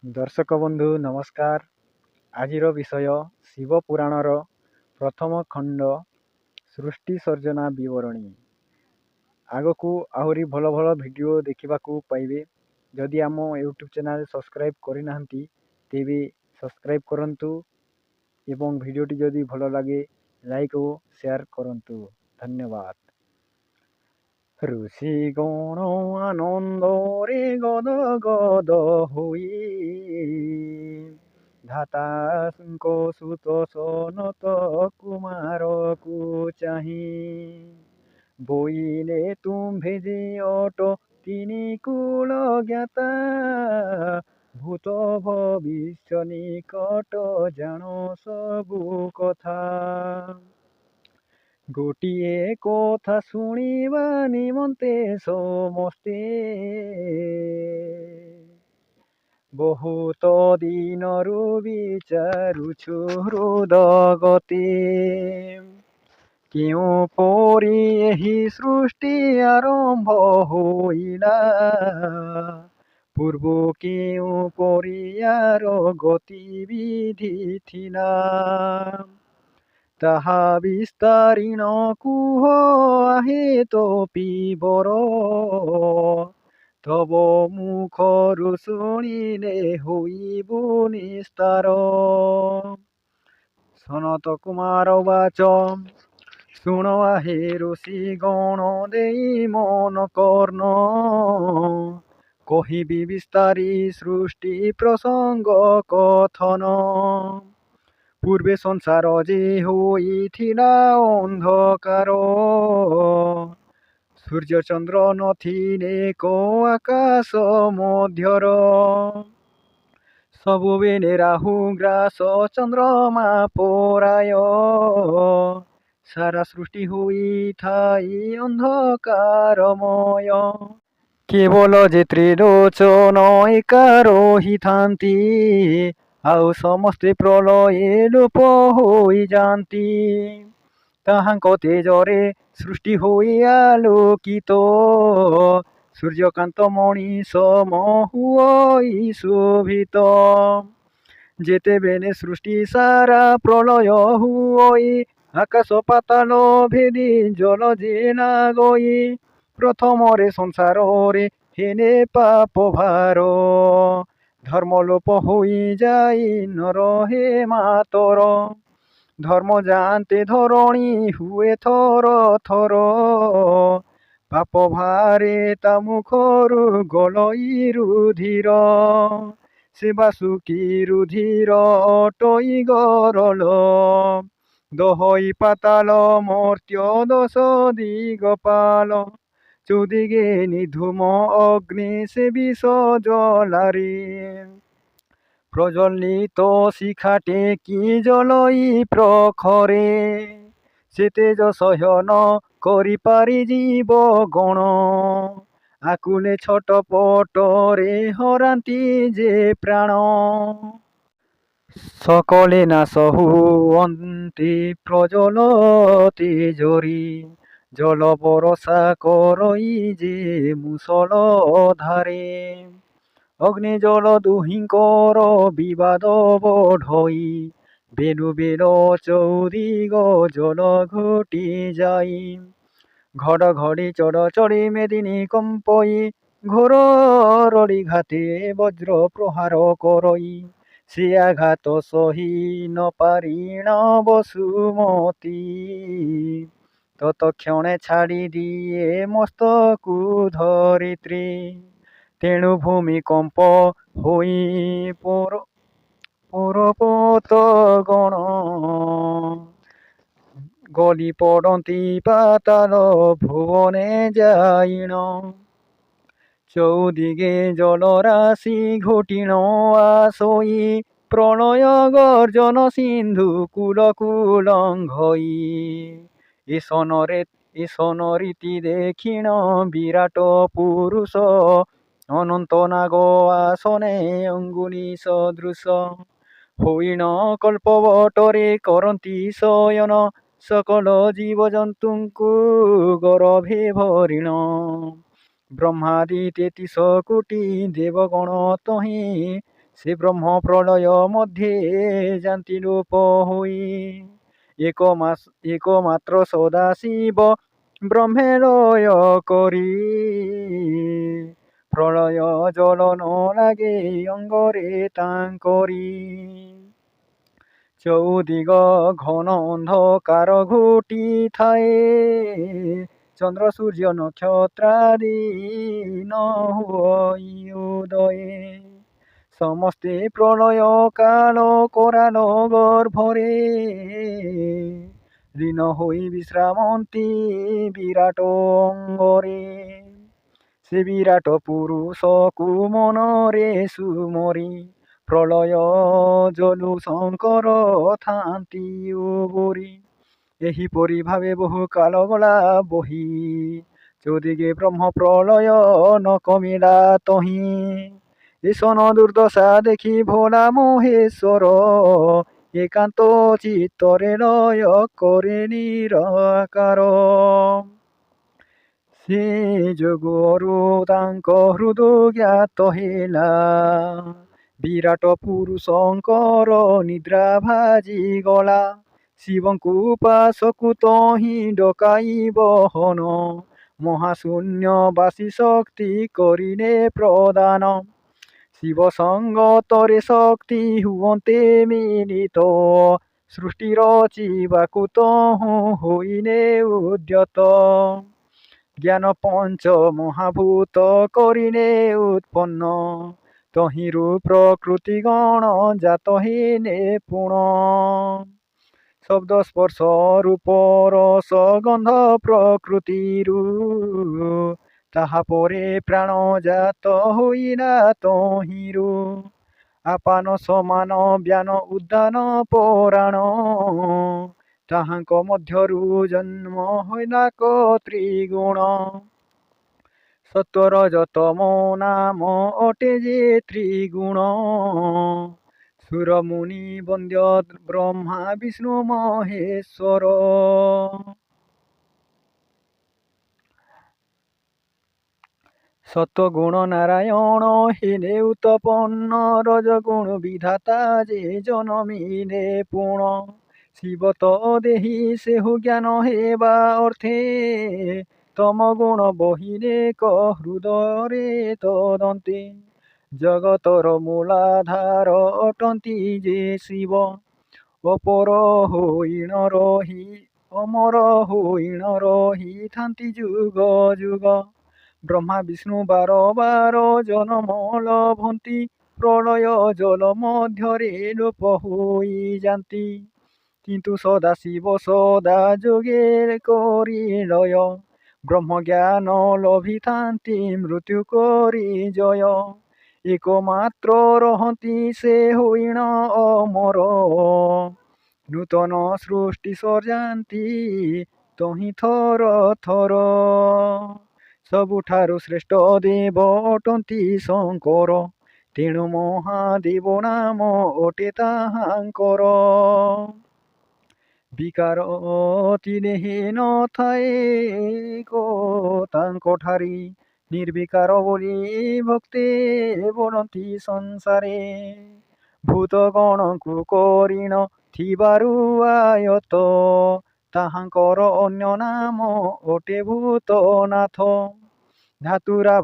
ଦର୍ଶକ ବନ୍ଧୁ ନମସ୍କାର। ଆଜିର ବିଷୟ ଶିବ ପୁରାଣର ପ୍ରଥମ ଖଣ୍ଡ ସୃଷ୍ଟି ସର୍ଜନା ବିବରଣୀ। ଆଗକୁ ଆହୁରି ଭଲ ଭଲ ଭିଡ଼ିଓ ଦେଖିବାକୁ ପାଇବେ। ଯଦି ଆମ ୟୁଟ୍ୟୁବ୍ ଚ୍ୟାନେଲ୍ ସବସ୍କ୍ରାଇବ୍ କରିନାହାନ୍ତି ତେବେ ସବସ୍କ୍ରାଇବ୍ କରନ୍ତୁ ଏବଂ ଭିଡ଼ିଓଟି ଯଦି ଭଲ ଲାଗେ ଲାଇକ୍ ଓ ସେୟାର କରନ୍ତୁ। ଧନ୍ୟବାଦ। ଋଷିଗଣ ଆନନ୍ଦରେ ଗଦ ଗଦ ହୋଇ ଧାତାଙ୍କ ସୁତ ସନତ କୁମାରକୁ ଚାହିଁ ବୋଇଲେ ତୁମ୍ଭେ ଯେ ଅଟ ତିନି କୂଳ ଜ୍ଞାତା ଭୂତ ଭବିଷ୍ୟ ନିକଟ ଜାଣ ସବୁ କଥା। ଗୋଟିଏ କଥା ଶୁଣିବା ନିମନ୍ତେ ସମସ୍ତେ ବହୁତ ଦିନରୁ ବିଚାରୁଛୁ ହୃଦଗତି। କେଉଁପରି ଏହି ସୃଷ୍ଟି ଆରମ୍ଭ ହୋଇଲା, ପୂର୍ବ କେଉଁପରି ୟାର ଗତିବିଧି ଥିଲା, ତାହା ବିସ୍ତାରିଣ କୁହ ଆହେ ତପୀବର। ତବ ମୁଖରୁ ଶୁଣିଲେ ହୋଇବୁ ନିସ୍ତାର। ସନତ କୁମାର ବାଚ ଶୁଣ ଆହେ ଋଷିଗଣ ଦେଇ ମନ କର୍ଣ୍ଣ, କହିବି ବିସ୍ତାରି ସୃଷ୍ଟି ପ୍ରସଙ୍ଗ କଥନ। ପୂର୍ବେ ସଂସାର ଯେ ହୋଇଥିଲା ଅନ୍ଧକାର, ସୂର୍ଯ୍ୟ ଚନ୍ଦ୍ର ନଥିଲେ କୋ ଆକାଶ ମଧ୍ୟର। ସବୁବେଳେ ରାହୁ ଗ୍ରାସ ଚନ୍ଦ୍ରମା ପରାୟ, ସାରା ସୃଷ୍ଟି ହୋଇଥାଇ ଅନ୍ଧକାରମୟ। କେବଳ ଯେ ତ୍ରିଲୋଚନ ଏକା ରହିଥାନ୍ତି, ଆଉ ସମସ୍ତେ ପ୍ରଳୟେ ଲୋପ ହୋଇଯାନ୍ତି। ତାହାଙ୍କ ତେଜରେ ସୃଷ୍ଟି ହୋଇ ଆଲୋକିତ, ସୂର୍ଯ୍ୟକାନ୍ତ ମଣିଷ ମହୁଇ ଶୋଭିତ। ଯେତେବେଳେ ସୃଷ୍ଟି ସାରା ପ୍ରଳୟ ହୁଅଇ ଆକାଶ ପାତାଳ ଭେଦି ଜଳ ଜେନା ଗଇ, ପ୍ରଥମରେ ସଂସାରରେ ହେଲେ ପାପ ଭାର। ଧର୍ମ ଲୋପ ହୋଇଯାଇ ନର ହେ ମାତର, ଧର୍ମ ଯାନ୍ତେ ଧରଣୀ ହୁଏ ଥର ଥର। ପାପ ଭାରେ ତା ମୁଖରୁ ଗଳଇ ରୁଧିର, ସେ ବାସୁକି ରୁଧିର ଅଟଇ ଗରଳ। ଦହଇ ପାତାଳ ମର୍ତ୍ତ୍ୟ ଦଶ ଦିଗପାଲ, ଚୌଦିଗେ ନିଧୂମ ଅଗ୍ନି ସେ ବିଷ ଜ୍ୱାଳାରେ। ପ୍ରଜ୍ୱଳିତ ଶିଖା ଟେକି ଜଳଇ ପ୍ରଖରେ, ସେ ତେଜ ସହ୍ୟନ କରିପାରି ଜୀବ ଗଣ। ଆକୁଳେ ଛଟପଟରେ ହରାନ୍ତି ଯେ ପ୍ରାଣ, সকলে ନାଶ ହୁଅନ୍ତି ପ୍ରଜ୍ୱଳ ତେଜରେ। ଜଳ ବରଷା କରଇ ଯେ ମୂଷଳ ଧାରେ, ଅଗ୍ନି ଜଳ ଦୁହିଁଙ୍କର ବିବାଦ ବଢ଼ଇ। ବେଲୁ ବେଲ ଚୌଦିଗ ଜଳ ଘୋଟି ଯାଇ, ଘଡ଼ଘଡ଼ି ଚଡ଼ଚଡ଼ି ମେଦିନୀ କମ୍ପଇ। ଘୋର ରଡ଼ି ଘାତେ ବଜ୍ର ପ୍ରହାର କରଇ, ସେ ଆଘାତ ସହି ନ ପାରିଣ ବସୁମତୀ। ତତକ୍ଷଣେ ଛାଡ଼ି ଦିଏ ମସ୍ତକୁ ଧରିତ୍ରୀ, ତେଣୁ ଭୂମିକମ୍ପ ହୋଇ ପର୍ବତ ଗଣ। ଗଳି ପଡ଼ନ୍ତି ପାତାଳ ଭୁବନେ ଯାଇଣ, ଚୌଦିଗେ ଜଳରାଶି ଘୋଟିଣ ଆସୋଇ। ପ୍ରଳୟ ଗର୍ଜନ ସିନ୍ଧୁ କୂଳକୁ ଲଙ୍ଘଇ, ଏସନ ରୀତି ଦେଖିଣ ବିରାଟ ପୁରୁଷ। ଅନନ୍ତ ନାଗ ଆସନେ ଅଙ୍ଗୁଳି ସଦୃଶ, ହୋଇଣ କଳ୍ପବଟରେ କରନ୍ତି ଶୟନ। ସକଳ ଜୀବଜନ୍ତୁଙ୍କୁ ଗରଭେ ଭରିଣ, ବ୍ରହ୍ମାଦି 33 କୋଟି ଦେବଗଣ ତହିଁ ସେ ବ୍ରହ୍ମ ପ୍ରଳୟ ମଧ୍ୟରେ ଯାନ୍ତି ରୂପ ହୋଇ। ଏକମାତ୍ର ସଦାଶିବ ବ୍ରହ୍ମେଳୟ କରି ପ୍ରଳୟ ଜଳ ନ ଲାଗେ ଅଙ୍ଗରେ ତାଙ୍କରି। ଚଉଦିଗ ଘନ ଅନ୍ଧକାର ଘୋଟିଥାଏ, ଚନ୍ଦ୍ର ସୂର୍ଯ୍ୟ ନକ୍ଷତ୍ରାଦି ନ ହୁଏ ଉଦୟ। ସମସ୍ତେ ପ୍ରଳୟ କାଳ କରାଳ ଗର୍ଭରେ লীନ ହୋଇ ବିଶ୍ରାମନ୍ତି ବିରାଟ ଅଙ୍ଗରେ। ସେ ବିରାଟ ପୁରୁଷକୁ ମନରେ ସୁମରି ପ୍ରଳୟ ଜଲୁ ଶଙ୍କର ଥାନ୍ତି ଉଗୁରି। ଏହିପରି ଭାବେ ବହୁ କାଳ ଗଲା ବହି, ଚଉଦିଗେ ବ୍ରହ୍ମ ପ୍ରଳୟ ନ କମିଲା ତହିଁ। ଏସନ ଦୁର୍ଦ୍ଦଶା ଦେଖି ଭୋଳା ମହେଶ୍ୱର ଏକାନ୍ତ ଚିତ୍ତରେ ଲୟ କରେ ନିରାକାର। ସେ ଯୋଗରୁ ତାଙ୍କ ହୃଦ ଜ୍ଞାତ ହେଲା, ବିରାଟ ପୁରୁଷଙ୍କର ନିଦ୍ରା ଭାଜିଗଲା। ଶିବଙ୍କୁ ଉପାସକୁ ତହିଁ ଡକାଇ ବହନ, ମହାଶୂନ୍ୟ ବାସୀ ଶକ୍ତି କରିଲେ ପ୍ରଦାନ। ଶିବ ସଙ୍ଗତରେ ଶକ୍ତି ହୁଅନ୍ତେ ମିଳିତ, ସୃଷ୍ଟି ରଚିବାକୁ ତହୁଁ ହୋଇଲେ ଉଦ୍ୟତ। ଜ୍ଞାନ ପଞ୍ଚ ମହାଭୂତ କରିଲେ ଉତ୍ପନ୍ନ, ତହିଁରୁ ପ୍ରକୃତି ଗଣ ଜାତ ହେଲେ ପୁଣ। ଶବ୍ଦ ସ୍ପର୍ଶ ରୂପ ରସ ଗନ୍ଧ ପ୍ରକୃତିରୁ, ତାହାପରେ ପ୍ରାଣ ଜାତ ହୋଇଲା ତହିଁରୁ। ଆପାନ ସମାନ ବ୍ୟାନ ଉଦାନ ପରାଣ, ତାହାଙ୍କ ମଧ୍ୟରୁ ଜନ୍ମ ହେଲା ତ୍ରିଗୁଣ। ସତ୍ୱ ରଜ ତମ ନାମ ଅଟେ ଯେ ତ୍ରିଗୁଣ, ସୁର ମୁନି ବନ୍ଦ୍ୟ ବ୍ରହ୍ମା ବିଷ୍ଣୁ ମହେଶ୍ୱର। ସତ୍ୱଗୁଣ ନାରାୟଣ ହେଲେ ଉତ୍ପନ୍ନ, ରଜଗୁଣ ବିଧାତା ଯେ ଜନମିଲେ ପୁଣ। ଶିବ ତ ଦେହି ସେହୁ ଜ୍ଞାନ ହେବା ଅର୍ଥେ, ତମ ଗୁଣ ବହିଲେ ହୃଦୟରେ ତଦନ୍ତେ। ଜଗତର ମୂଳାଧାର ଅଟନ୍ତି ଯେ ଶିବ, ଅମର ହୋଇଣ ରହିଥାନ୍ତି ଯୁଗ ଯୁଗ। ବ୍ରହ୍ମା ବିଷ୍ଣୁ ବାର ବାର ଜନମ ଲଭନ୍ତି, ପ୍ରଳୟ ଜଳ ମଧ୍ୟରେ ଲୋପ ହୋଇଯାନ୍ତି। କିନ୍ତୁ ସଦାଶିବ ସଦା ଯୋଗେ କରି ଲୟ, ବ୍ରହ୍ମଜ୍ଞାନ ଲଭିଥାନ୍ତି ମୃତ୍ୟୁ କରି ଜୟ। ଏକମାତ୍ର ରହନ୍ତି ସେ ହୋଇଣ ଅମର, ନୂତନ ସୃଷ୍ଟି ସର୍ଜାନ୍ତି ତହିଁ ଥର ଥର। ସବୁଠାରୁ ଶ୍ରେଷ୍ଠ ଦେବ ଅଟନ୍ତି ଶଙ୍କର, ତେଣୁ ମହାଦେବ ନାମ ଅଟେ ତାହାଙ୍କର। ବିକାର ଅତି ଦେହେ ନଥାଏ ତାଙ୍କଠାରେ, ନିର୍ବିକାର ବୋଲି ଭକ୍ତେ ବୋଲନ୍ତି ସଂସାରେ। ଭୂତ ଗଣଙ୍କୁ କରିଣ ଥିବାରୁ ଆୟତ, ତାହାଙ୍କର ଅନ୍ୟ ନାମ ଅଟେ ଭୂତନାଥ। ଧାତୁରା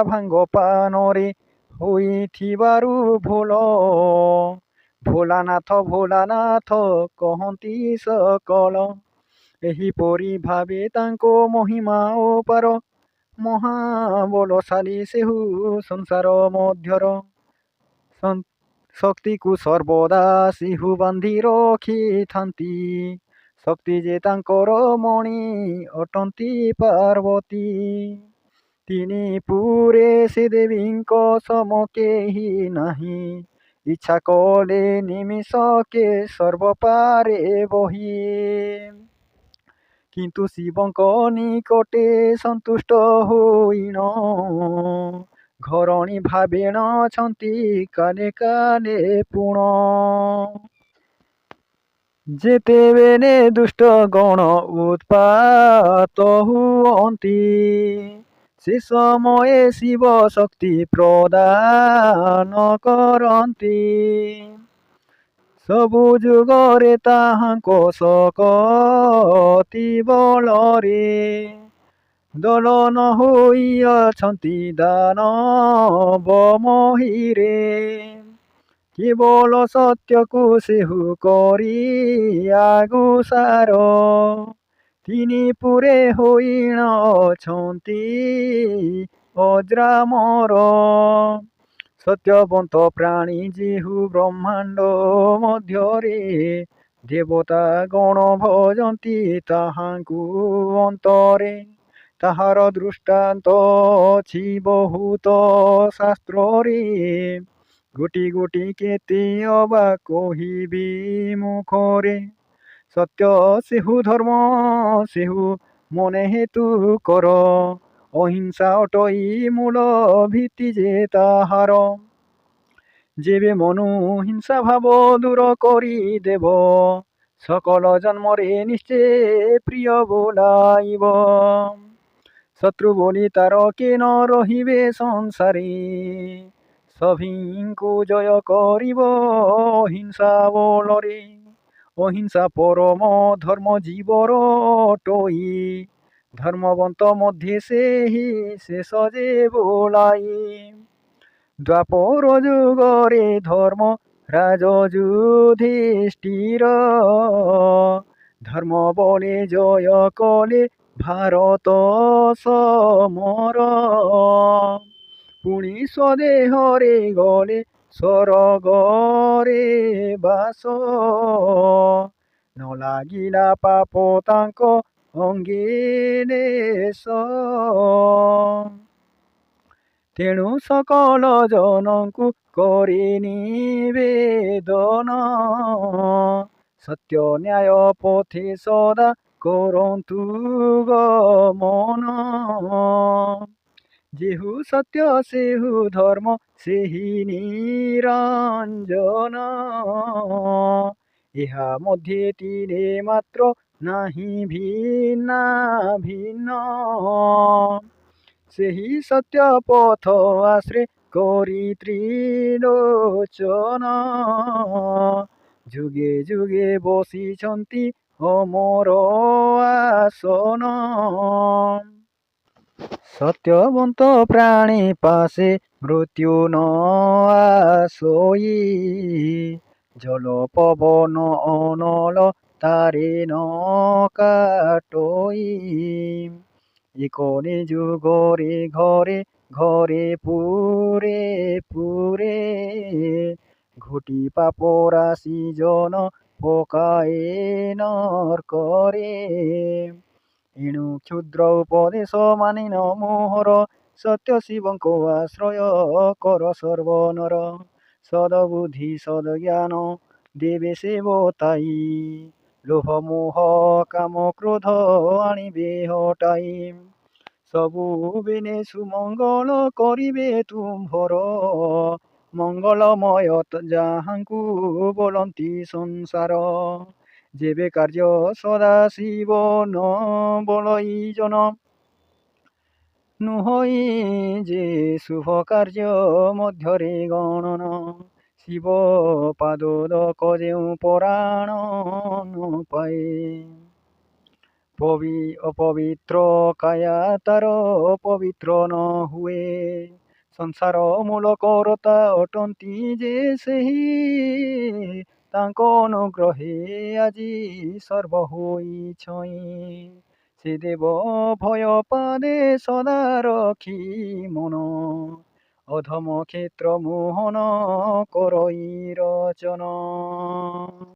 ଭାଙ୍ଗ ପାନରେ ହୋଇଥିବାରୁ ଭୋଳାନାଥ ଭୋଳାନାଥ କହନ୍ତି ସକଳ। ଏହିପରି ଭାବେ ତାଙ୍କ ମହିମା ଅପାର, ମହାବଳଶାଳୀ ସେହୁ ସଂସାର ମଧ୍ୟର। ଶକ୍ତିକୁ ସର୍ବଦା ସେହୁ ବାନ୍ଧି ରଖିଥାନ୍ତି, ଶକ୍ତି ଯେ ତାଙ୍କର ମଣି ଅଟନ୍ତି ପାର୍ବତୀ। ତିନି ପୁରେ ସେ ଦେବୀଙ୍କ ସମ କେହି ନାହିଁ, ଇଚ୍ଛା କଲେ ନିମିଷକେ ସର୍ବପାରେ ବହି। କିନ୍ତୁ ଶିବଙ୍କ ନିକଟେ ସନ୍ତୁଷ୍ଟ ହୋଇଣ, ଘରଣୀ ଭାବେଣ ଅଛନ୍ତି କାଲେ କାଲେ ପୁଣ। ଯେତେବେଳେ ଦୁଷ୍ଟ ଗଣ ଉତ୍ପାତ ହୁଅନ୍ତି, ସେ ସମୟେ ଶିବ ଶକ୍ତି ପ୍ରଦାନ କରନ୍ତି। ସବୁ ଯୁଗରେ ତାହାଙ୍କ ଶକ୍ତି ବଳରେ ଦଳନ ହୋଇଅଛନ୍ତି ଦାନବ ମହିରେ। କେବଳ ସତ୍ୟକୁ ସେହୁ କରି ଆଗୁସାର, ତିନି ପୁରେ ହୋଇଣ ଅଛନ୍ତି ଅଜରାମର। ସତ୍ୟବନ୍ତ ପ୍ରାଣୀ ଯେହୁ ବ୍ରହ୍ମାଣ୍ଡ ମଧ୍ୟରେ, ଦେବତା ଗଣ ଭଜନ୍ତି ତାହାଙ୍କୁ ଅନ୍ତରେ। ତାହାର ଦୃଷ୍ଟାନ୍ତ ଅଛି ବହୁତ ଶାସ୍ତ୍ରରେ, ଗୋଟି ଗୋଟି କେତେ ଅବା କହିବି ମୁଖରେ। ସତ୍ୟ ସେହୁ ଧର୍ମ ସେହୁ ମନେ ହେତୁ କର, ଅହିଂସା ଅଟଇ ମୂଳ ଭିତ୍ତି ଯେ ତାହାର। ଯେବେ ମନୁ ହିଂସା ଭାବ ଦୂର କରିଦେବ, ସକଳ ଜନ୍ମରେ ନିଶ୍ଚେ ପ୍ରିୟ ବୋଲାଇବ। ଶତ୍ରୁ ବୋଲି ତାର କେ ନ ରହିବେ ସଂସାରେ, ସଭିଙ୍କୁ ଜୟ କରିବ ଅହିଂସା ବଳରେ। ଅହିଂସା ପରମ ଧର୍ମ ଜୀବର ଅଟଇ, ଧର୍ମବନ୍ତ ମଧ୍ୟେ ସେହି ଶେଷ ଯେ ବୋଲାଇ। ଦ୍ୱାପର ଯୁଗରେ ଧର୍ମ ରାଜ ଯୁଧିଷ୍ଠିର, ଧର୍ମ ବଳେ ଜୟ କଲେ ଭାରତ ସମର। ପୁଣି ସ୍ୱଦେହରେ ଗଲେ ସ୍ୱର୍ଗରେ ବାସ, ନ ଲାଗିଲା ପାପ ତାଙ୍କ ଅଙ୍ଗେ ଲେଶ। ତେଣୁ ସକଳ ଜନଙ୍କୁ କରି ନିବେଦନ, ସତ୍ୟ ନ୍ୟାୟ ପଥେ ସଦା କରନ୍ତୁ ଗମନ। ଯେହୁ ସତ୍ୟ ସେହୁ ଧର୍ମ ସେହି ନିରଞ୍ଜନ, ଏହା ମଧ୍ୟେ ତିଳେ ମାତ୍ର ନାହିଁ ଭିନ୍ନା ଭିନ୍ନ। ସେହି ସତ୍ୟ ପଥ ଆଶ୍ରେ କରି ତ୍ରିଲୋଚନ, ଯୁଗେ ଯୁଗେ ବସିଛନ୍ତି ଅମର ଆସନ। ସତ୍ୟବନ୍ତ ପ୍ରାଣୀ ପାଶେ ମୃତ୍ୟୁ ନ ଆସଇ, ଜଳ ପବନ ଅନଳ ତାରେ ନ କାଟଇ। ଏକନେ ଯୁଗରେ ଘରେ ଘରେ ପୁରେ ପୁରେ, ଘୋଟି ପାପ ରାଶି ଜନ ପକାଏ ନର୍କରେ। ଏଣୁ କ୍ଷୁଦ୍ର ଉପଦେଶ ମାନି ନ ମୋହର, ସତ୍ୟ ଶିବଙ୍କ ଆଶ୍ରୟ କର ସର୍ବନର। ସଦବୁଦ୍ଧି ସଦଜ୍ଞାନ ଦେବେ ସେ ବତାଇ, ଲୋଭ ମୋହ କାମ କ୍ରୋଧ ଆଣିବେ ହଟାଇ। ସବୁ ବେନେ ସୁମଙ୍ଗଳ କରିବେ ତୁମ୍ଭର, ମଙ୍ଗଳମୟ ଯାହାଙ୍କୁ ବୋଲନ୍ତି ସଂସାର। ଯେବେ କାର୍ଯ୍ୟ ସଦାଶିବ ନ ବଳଇ ଜନ, ନୁହଇ ଯେ ଶୁଭ କାର୍ଯ୍ୟ ମଧ୍ୟରେ ଗଣନ। ଶିବ ପାଦୋଦକ ଯେଉଁ ପରାଣ ନ ପାଏ, ଅପବିତ୍ର କାୟା ତାର ପବିତ୍ର ନ ହୁଏ। ସଂସାର ମୂଳ କରତା ଅଟନ୍ତି ଯେ ସେହି, ତାଙ୍କ ଅନୁଗ୍ରହେ ଆଜି ସର୍ବ ହୋଇଛଇଁ। ସେ ଦେବ ଭୟ ପାଦେ ସଦା ରଖି ମନ, ଅଧମ କ୍ଷେତ୍ର ମୋହନ କରଇ ରଚନ।